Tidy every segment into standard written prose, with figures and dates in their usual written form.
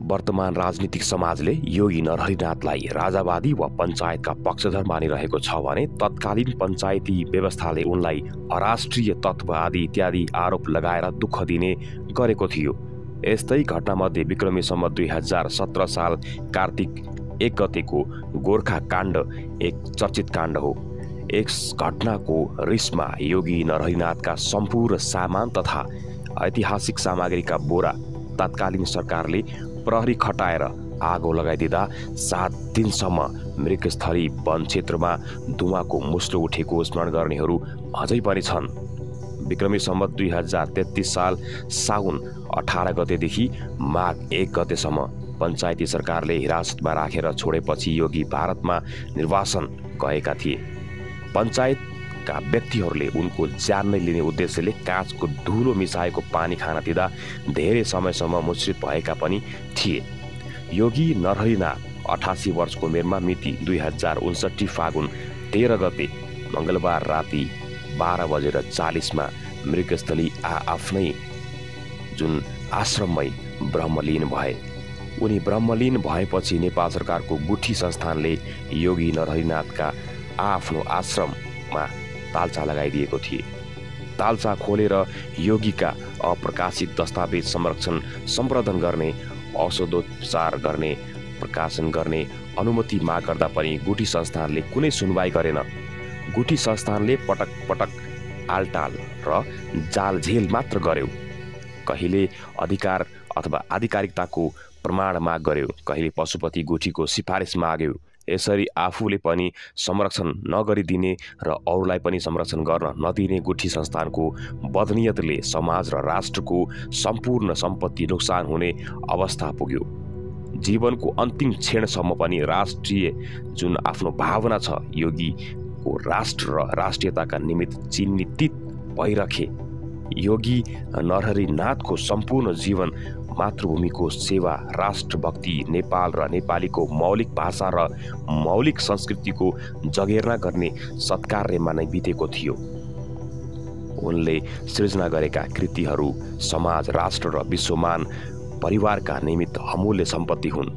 वर्तमान राजनीतिक समाजले योगी नरहरिनाथलाई राजावादी वा पञ्चायतका पक्षधर मानिरहेको छ भने तत्कालीन पञ्चायती व्यवस्थाले उनलाई अराष्ट्रिय तत्त्व आदि इत्यादि आरोप लगाएर दुःख दिने गरेको थियो। यस्तै घटनामध्ये विक्रमी सम्वत 2017 साल कार्तिक 1 गतेको गोर्खा काण्ड एक चर्चित काण्ड हो। यस घटनाको रिसमा योगी नरहरिनाथका सम्पूर्ण सामान तथा ऐतिहासिक सामग्रीका बोरा तत्कालीन सरकारले प्रहरी खटाएर आगो लगाइदिँदा 7 दिनसम्म मृगस्थली वन क्षेत्रमा धुवाँको मुस्लो उठेको स्मरण गर्नेहरू अझै पनि छन्। विक्रमी सम्वत 2033 साल साउन 18 गतेदेखि माघ 1 गतेसम्म पञ्चायती सरकारले हिरासतमा राखेर छोडेपछि योगी भारतमा निर्वासन गएका थिए। पञ्चायतका व्यक्तिहरूले उनको ज्यान नै लिने उद्देश्यले काँचको धुलो मिसाएको पानी खान दिँदा धेरै समयसम्म मुश्रित भएका पनि थिए। योगी नरहरिनाथ 88 वर्षको उमेरमा मिति 2059 फागुन 13 गते मङ्गलबार राति 12:40 मृगस्थली आफ्नै जुन आश्रममै ब्रह्मलीन भए। उनी ब्रह्मलीन भएपछि नेपाल सरकारको गुठी संस्थानले योगी नरहरिनाथका आफ्नो आश्रममा तालचा लगाइदिएको थिए। तालचा खोलेर योगीका अप्रकाशित दस्तावेज संरक्षण सम्पादन गर्ने, औषधोपचार गर्ने, प्रकाशन गर्ने अनुमति माग गर्दा पनि गुठी संस्थानले कुनै सुनवाई गरेन। गुठी संस्थानले पटक पटक आलटाल र जालझेल मात्र गर्यो। कहिले अधिकार अथवा आधिकारिकताको प्रमाण माग गर्यो, कहिले पशुपति गुठीको सिफारिस माग्यो। यसरी आफूले पनि संरक्षण नगरिदिने र अरूलाई पनि संरक्षण गर्न नदिने गुठी संस्थानको बदनीयतले समाज र राष्ट्रको सम्पूर्ण सम्पत्ति नोक्सान हुने अवस्था पुग्यो। जीवनको अन्तिम क्षणसम्म पनि राष्ट्रिय जुन आफ्नो भावना छ योगीको राष्ट्र र राष्ट्रियताका निमित्त चिन्तित भइरहे। योगी नरहरिनाथको सम्पूर्ण जीवन मातृभूमिको सेवा, राष्ट्रभक्ति, नेपाल र नेपालीको मौलिक भाषा र मौलिक संस्कृतिको जगेर्ना गर्ने सत्कार्यमा नै बितेको थियो। उनले सृजना गरेका कृतिहरू समाज, राष्ट्र र विश्वमान परिवारका निमित्त अमूल्य सम्पत्ति हुन्।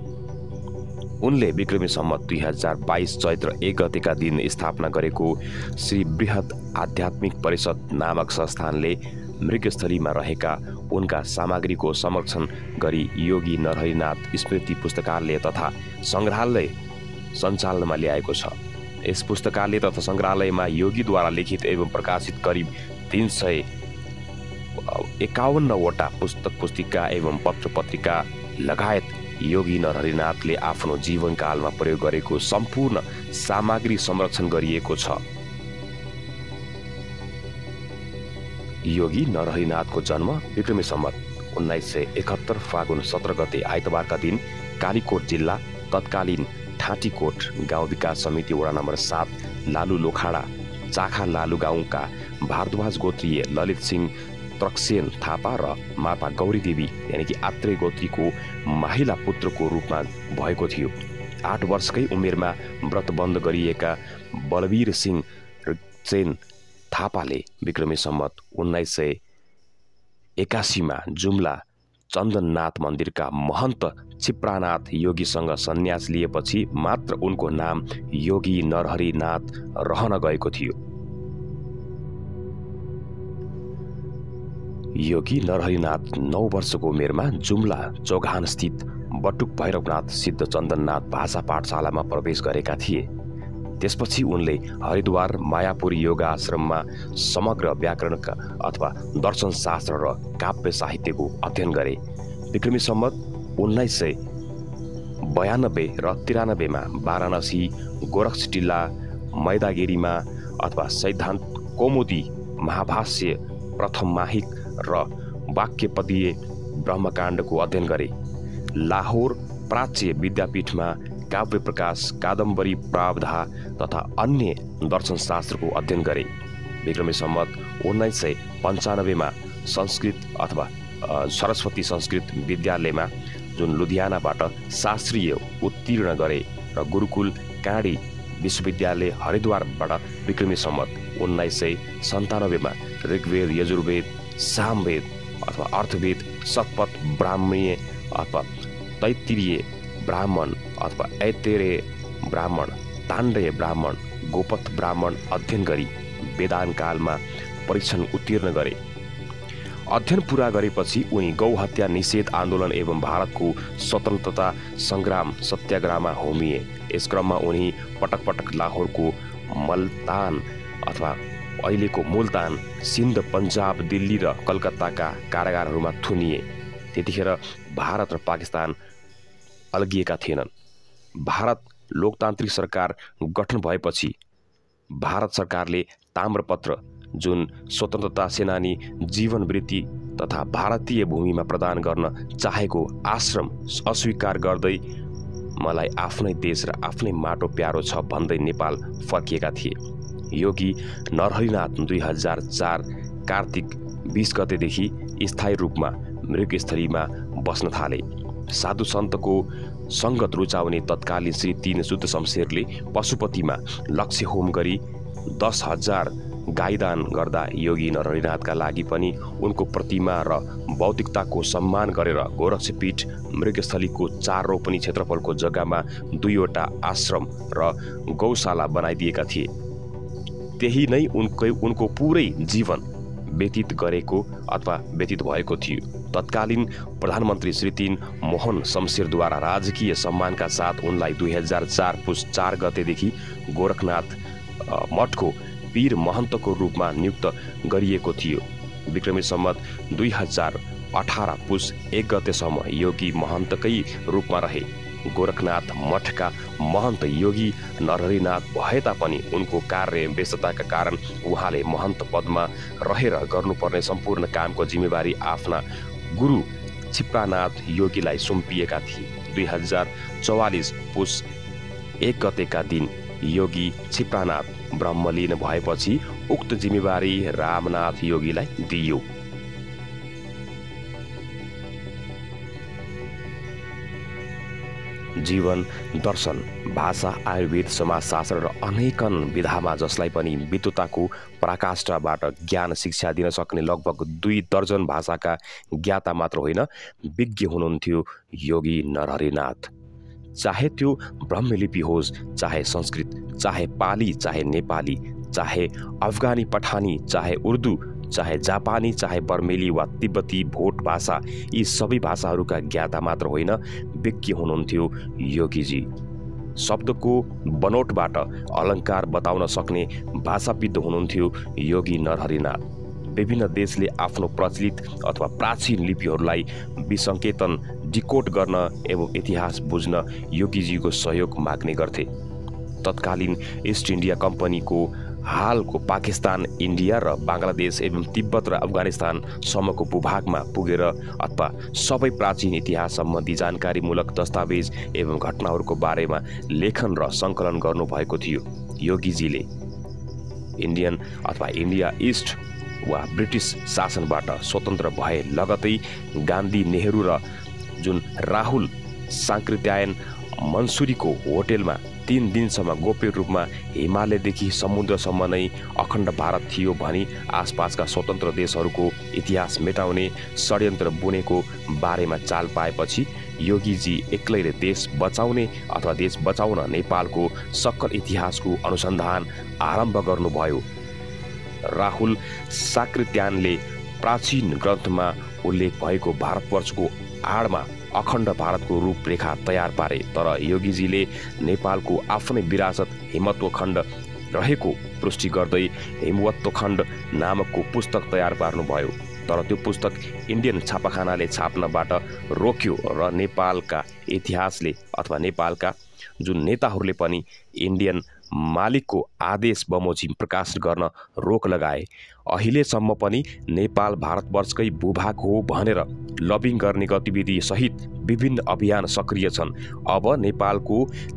उनले विक्रमी सम्वत 2022 चैत्र 1 गतेका दिन स्थापना गरेको श्री बृहत आध्यात्मिक परिषद नामक संस्थानले मृगस्थलीमा रहेका उनका सामग्रीको संरक्षण गरी योगी नरहरिनाथ स्मृति पुस्तकालय तथा सङ्ग्रहालय सञ्चालनमा ल्याएको छ। यस पुस्तकालय तथा सङ्ग्रहालयमा योगीद्वारा लिखित एवं प्रकाशित करिब 351 वटा पुस्तक पुस्तिका एवं पत्र पत्रिका लगायत योगी नरहरिनाथले आफ्नो जीवनकालमा प्रयोग गरेको सम्पूर्ण सामग्री संरक्षण गरिएको छ। योगी नरहरिनाथको जन्म विक्रमी सम्वत 1971 फागुन 17 गते आइतबारका दिन कालीकोट जिल्ला तत्कालीन ठाँटीकोट गाउँ विकास समिति वडा नम्बर 7 लालु लोखाडा चाखा लालु गाउँका भारद्वाज गोत्रीय ललित सिंह त्रक्सेन थापा र माता गौरी देवी यानि कि आत्रे गोत्रीको महिला पुत्रको रूपमा भएको थियो। 8 वर्षकै उमेरमा व्रतबन्ध गरिएका बलवीर सिंह सेन थापाले विक्रमी सम्वत 1981 जुम्ला चन्दननाथ मन्दिरका महन्त क्षिप्रानाथ योगीसँग सन्यास लिएपछि मात्र उनको नाम योगी नरहरिनाथ रहन गएको थियो। योगी नरहरिनाथ 9 वर्षको उमेरमा जुम्ला चौघान स्थित बटुक भैरवनाथ सिद्ध चन्दननाथ भाषा पाठशालामा प्रवेश गरेका थिए। त्यसपछि उनले हरिद्वार मायापुरी योगा आश्रममा समग्र व्याकरणका अथवा दर्शन शास्त्र र काव्य साहित्यको अध्ययन गरे। विक्रमी सम्वत 1992 र 93 मा वाराणसी, गोरखटिल्ला, मैदागिरीमा अथवा सिद्धान्त कौमुदी, महाभाष्य, प्रथम माहिक र वाक्यपदीय ब्रह्मकाण्डको अध्ययन गरे। लाहोर प्राच्य विद्यापीठमा काव्य प्रकाश, कादम्बरी प्रावधा तथा अन्य दर्शन शास्त्रको अध्ययन गरे। विक्रमी सम्वत 1995 मा संस्कृत अथवा सरस्वती संस्कृत विद्यालयमा जुन लुधियानाबाट शास्त्रीय उत्तीर्ण गरे र गुरुकुल काँडी विश्वविद्यालय हरिद्वारबाट विक्रमी सम्वत 1997 मा ऋग्वेद, यजुर्वेद, सामवेद अथवा अर्थवेद, शतपथ, ब्राह्मणीय अथवा तैत्तिरीय ब्राह्मण अथवा ऐत्तेरेय ब्राह्मण, ताण्डय ब्राह्मण, गोपथ ब्राह्मण अध्ययन गरी वेदान्तकालमा परीक्षण उत्तीर्ण गरे। अध्ययन पूरा गरेपछि उनी गौहत्या निषेध आन्दोलन एवं भारतको स्वतन्त्रता सङ्ग्राम सत्याग्रहमा होमिए। यस क्रममा उनी पटक पटक लाहोरको मल्तान अथवा अहिलेको मुल्तान, सिन्ध, पन्जाब, दिल्ली र कलकत्ताका कारागारहरूमा थुनिए। त्यतिखेर भारत र पाकिस्तान अलगिएका थिएनन्। भारत लोकतान्त्रिक सरकार गठन भएपछि भारत सरकारले ताम्रपत्र, जुन स्वतन्त्रता सेनानी जीवनवृत्ति तथा भारतीय भूमिमा प्रदान गर्न चाहेको आश्रम अस्वीकार गर्दै मलाई आफ्नै देश र आफ्नै माटो प्यारो छ भन्दै नेपाल फर्किएका थिए। योगी नरहरिनाथ 2004 कार्तिक 20 गतेदेखि स्थायी रूपमा मृगस्थलीमा बस्न थाले। साधु सन्तको सङ्गत रुचाउने तत्कालीन श्री 3 शुद्ध शमशेरले पशुपतिमा लक्ष्य होम गरी 10,000 गाईदान गर्दा योगी नरहरिनाथका लागि पनि उनको प्रतिमा र बौद्धिकताको सम्मान गरेर गोरक्षपीठ मृगस्थलीको 4 रोपनी क्षेत्रफलको जग्गामा 2वटा आश्रम र गौशाला बनाइदिएका थिए। त्यही नै उनको पुरै जीवन व्यतीत गरेको अथवा व्यतीत भएको थियो। तत्कालीन प्रधानमन्त्री श्री 3 मोहन शमशेरद्वारा राजकीय सम्मानका साथ उनलाई 2004 पुस 4 गतेदेखि गोरखनाथ मठको पीर महन्तको रूपमा नियुक्त गरिएको थियो। विक्रमी सम्वत 2018 पुस 1 गतेसम्म योगी महन्तकै रूपमा रहे। गोरखनाथ मठका महन्त योगी नरहरिनाथ भए तापनि उनको कार्य व्यस्तताका कारण उहाँले महन्त पदमा रहेर गर्नुपर्ने सम्पूर्ण कामको जिम्मेवारी आफ्ना गुरु क्षिप्रानाथ योगीलाई सुम्पिएका थिए। 2044 पुस 1 गतेका दिन योगी क्षिप्रानाथ ब्रह्मलीन भएपछि उक्त जिम्मेवारी रामनाथ योगीलाई दिइयो। जीवन, दर्शन, भाषा, आयुर्वेद, समाजशास्त्र र अनेकन विधामा जसलाई पनि विद्वताको पराकाष्ठाबाट ज्ञान शिक्षा दिन सक्ने लगभग 2 दर्जन भाषाका ज्ञाता मात्र होइन, विज्ञ हुनुहुन्थ्यो योगी नरहरिनाथ। चाहे त्यो ब्रह्मलिपि होस्, चाहे संस्कृत, चाहे पाली, चाहे नेपाली, चाहे अफगानी पठानी, चाहे उर्दू, चाहे जापानी, चाहे बर्मेली वा तिब्बती भोट भाषा, यी सबै भाषाहरूका ज्ञाता मात्र होइन, विज्ञ हुनुहुन्थ्यो योगीजी। शब्दको बनोटबाट अलङ्कार बताउन सक्ने भाषाविद्ध हुनुहुन्थ्यो योगी नरहरिनाथ। विभिन्न देशले आफ्नो प्रचलित अथवा प्राचीन लिपिहरूलाई विसङ्केतन डिकोड गर्न एवं इतिहास बुझ्न योगीजीको सहयोग माग्ने गर्थे। तत्कालीन इस्ट इन्डिया कम्पनीको हालको पाकिस्तान, इन्डिया र बाङ्लादेश एवं तिब्बत र अफगानिस्तानसम्मको भूभागमा पुगेर अथवा सबै प्राचीन इतिहास सम्बन्धी जानकारीमूलक दस्तावेज एवं घटनाहरूको बारेमा लेखन र सङ्कलन गर्नुभएको थियो। योगीजीले इन्डियन अथवा इन्डिया इस्ट वा ब्रिटिस शासनबाट स्वतन्त्र भए लगतै गान्धी, नेहरू र जुन राहुल साङ्कृत्यायन मन्सुरीको होटेलमा 3 दिनसम्म गोप्य रूपमा हिमालयदेखि समुद्रसम्म नै अखण्ड भारत थियो भनी आसपासका स्वतन्त्र देशहरूको इतिहास मेटाउने षड्यन्त्र बुनेको बारेमा चाल पाएपछि योगीजी एक्लैले देश बचाउने अथवा देश बचाउन नेपालको सक्कल इतिहासको अनुसन्धान आरम्भ गर्नुभयो। राहुल साकृत्यानले प्राचीन ग्रन्थमा उल्लेख भएको भारतवर्षको आडमा अखण्ड भारतको रूपरेखा तयार पारे, तर योगीजीले नेपालको आफ्नै विरासत हिमत्व खण्ड रहेको पुष्टि गर्दै हिमवत्व नामकको पुस्तक तयार पार्नुभयो। तर त्यो पुस्तक इन्डियन छापाखानाले छाप्नबाट रोक्यो र नेपालका इतिहासले अथवा नेपालका जुन नेताहरूले पनि इन्डियन मालिकको आदेश बमोजिम प्रकाशित गर्न रोक लगाए। अहिलेसम्म पनि नेपाल भारतवर्षकै भूभाग हो भनेर लबिङ गर्ने गतिविधि सहित विभिन्न अभियान सक्रिय छन्। अब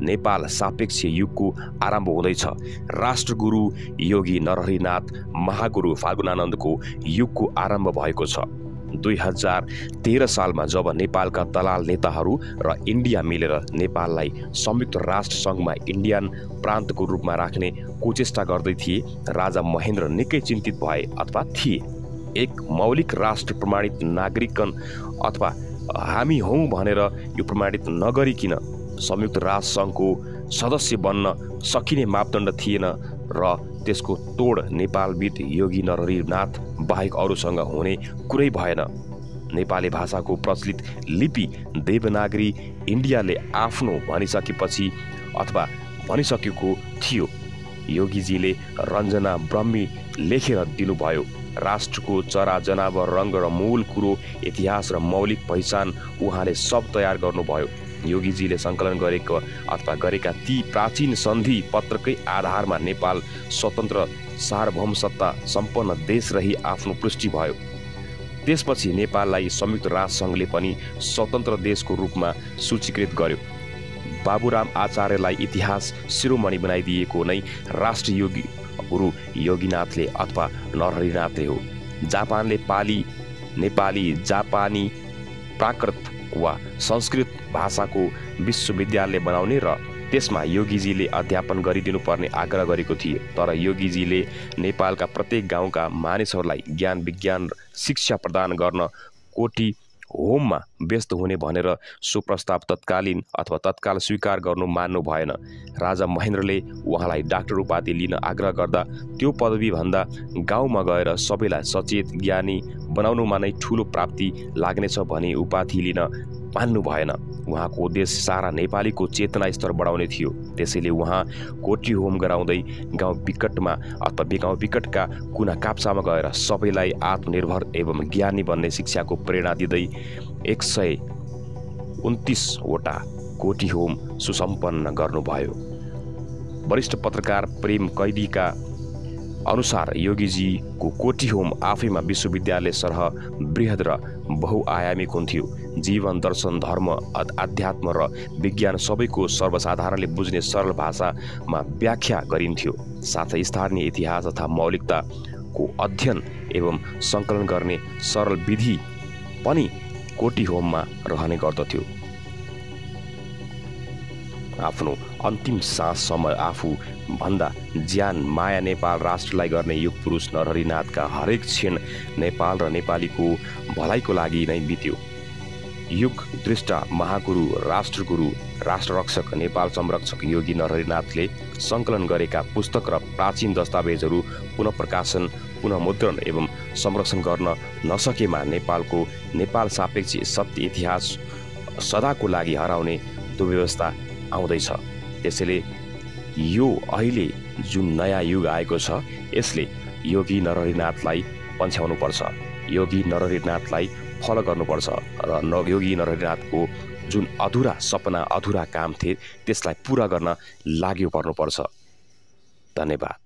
नेपाल सापेक्ष युगको आरम्भ हुँदैछ। राष्ट्रगुरु योगी नरहरिनाथ, महागुरु फाल्गुनानन्दको युगको आरम्भ भएको छ। 2013 सालमा जब नेपालका दलाल नेताहरू र इन्डिया मिलेर नेपाललाई संयुक्त राष्ट्र सङ्घमा इन्डियन प्रान्तको रूपमा राख्ने कुचेष्टा गर्दै थिए, राजा महेन्द्र निकै चिन्तित भए अथवा थिए। एक मौलिक राष्ट्र प्रमाणित नागरिकन अथवा हामी हौँ भनेर यो प्रमाणित नगरिकन संयुक्त राष्ट्र सङ्घको सदस्य बन्न सकिने मापदण्ड थिएन र त्यसको तोड नेपालविद योगी नरहरिनाथ बाहेक अरूसँग हुने कुरै भएन। नेपाली भाषाको प्रचलित लिपि देवनागरी इन्डियाले आफ्नो भनिसकेपछि अथवा भनिसकेको थियो। योगीजीले रञ्जना ब्रह्मी लेखेर दिनुभयो। राष्ट्रको चरा जनावर रङ्ग र मूल कुरो इतिहास र मौलिक पहिचान उहाँले सब तयार गर्नुभयो। योगीजीले सङ्कलन गरेको अथवा गरेका ती प्राचीन सन्धि पत्रकै आधारमा नेपाल स्वतन्त्र सार्वभौम सत्ता सम्पन्न देश रही आफ्नो पुष्टि भयो। त्यसपछि नेपाललाई संयुक्त राष्ट्र सङ्घले पनि स्वतन्त्र देशको रूपमा सूचीकृत गर्यो। बाबुराम आचार्यलाई इतिहास शिरोमणि बनाइदिएको नै राष्ट्र योगी गुरु योगीनाथले अथवा नरहरिनाथले हो। जापानले पाली, नेपाली, जापानी, प्राकृत वा संस्कृत भाषाको विश्वविद्यालय बनाउने र त्यसमा योगीजीले अध्यापन गरिदिनुपर्ने आग्रह गरेको थियो। तर योगीजीले नेपालका प्रत्येक गाउँका मानिसहरूलाई ज्ञान विज्ञान शिक्षा प्रदान गर्न कोटी होममा व्यस्त हुने भनेर सो प्रस्ताव तत्काल स्वीकार गर्नु मान्नु भएन। राजा महेन्द्रले उहाँलाई डाक्टर उपाधि लिन आग्रह गर्दा त्यो पदवीभन्दा गाउँमा गएर सबैलाई सचेत ज्ञानी बनाउनुमा नै ठुलो प्राप्ति लाग्नेछ भनी उपाधि लिन मान्नु भएन। उहाँको उद्देश्य सारा नेपालीको चेतना स्तर बढाउने थियो। त्यसैले उहाँ कोठी होम गराउँदै गाउँ विकटमा अथवा गाउँ विकटका कुना काप्चामा गएर सबैलाई आत्मनिर्भर एवं ज्ञानी बन्ने शिक्षाको प्रेरणा दिँदै 129 वटा कोठी होम सुसम्पन्न गर्नुभयो। वरिष्ठ पत्रकार प्रेम कैदीका अनुसार योगीजीको कोठी होम आफैमा विश्वविद्यालय सरह बृहद र बहुआयामिक हुन्थ्यो। जीवन दर्शन धर्म आध्यात्म र विज्ञान सबैको सर्वसाधारणले बुझ्ने सरल भाषामा व्याख्या गरिन्थ्यो। साथै स्थानीय इतिहास तथा मौलिकताको अध्ययन एवं सङ्कलन गर्ने सरल विधि पनि कोठी होममा रहने गर्दथ्यो। आफ्नो अन्तिम साससम्म आफू भन्दा ज्यान माया नेपाल राष्ट्रलाई गर्ने युग पुरुष नरहरिनाथका हरेक क्षण नेपाल र नेपालीको भलाइको लागि नै बित्यो। युग दृष्टा महागुरु राष्ट्रगुरु राष्ट्ररक्षक नेपाल संरक्षक योगी नरहरिनाथले सङ्कलन गरेका पुस्तक र प्राचीन दस्तावेजहरू पुनः प्रकाशन पुनः मुद्रण एवं संरक्षण गर्न नसकेमा नेपाल सापेक्ष सत्य इतिहास सदाको लागि हराउने दुर्व्यवस्था आउँदैछ। त्यसैले यो अहिले जुन नयाँ युग आएको छ यसले योगी नरहरिनाथलाई पन्छ्याउनुपर्छ, योगी नरहरिनाथलाई फलो गर्नुपर्छ र योगी नरहरिनाथको जुन अधुरा सपना अधुरा काम थिए त्यसलाई पुरा गर्न लागि पर्नुपर्छ। धन्यवाद।